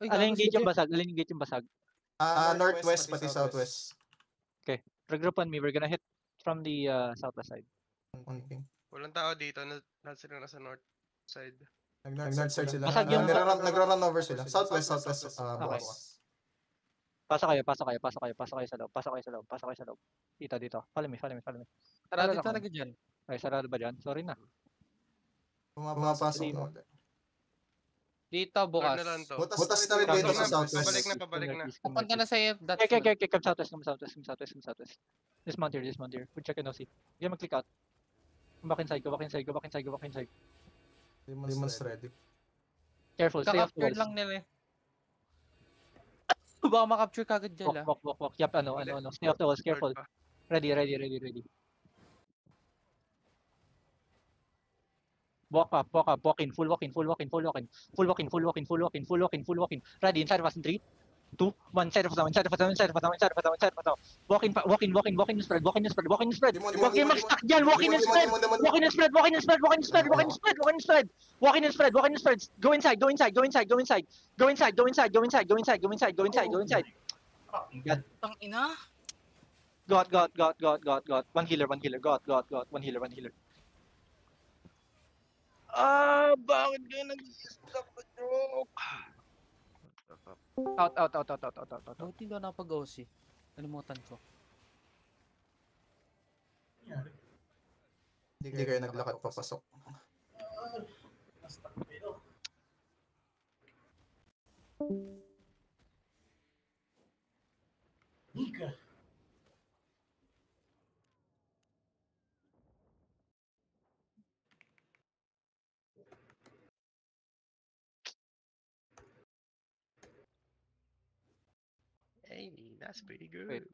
Uy, Alin gago yung si gate yung Jeff. basag? Alin yung gate yung basag? Northwest pati southwest. Okay. Regroup on me. We're gonna hit from the southwest side. Okay. Walang tao dito. Lahat sila nasa north side. Nag-north side sila. Basag yung- Nagra-run over sila. Southwest, bukas. Pasok kayo sa loob. Pasok kayo sa loob. Dito. Follow me. Sarado Sarado talaga dyan. Ay, sarado ba dyan? Sorry na. Pumapasok Dito. na. Dito, North bukas. na lang to. Butas na rin Come dito north, sa southwest. Pabalik na. Papunta na sa that. Okay. Come southwest. Dismount here. We'll check and see. Okay, mag-click out. Go back inside. Demons ready. Careful, stay off the Kakapture walls. lang nila eh. Baka makapture kagad dyan Walk. Yup, stay off the walls. Careful. North pa. Ready. Walk up. Walk in. Full walk in. Ready, inside of us in 3, 2, 1. Side of us down. Walk in. Spread. Huwag kayong mag-stuck dyan. Walk in and spread. Walk in and spread. Go inside. God. Tang ina. Got. One healer. Bakit kayo nag-stop na joke? Out. Buti daw napag-OC. Nalimutan ko. Hindi kayo naglakad papasok. Hey, that's pretty good. Wait.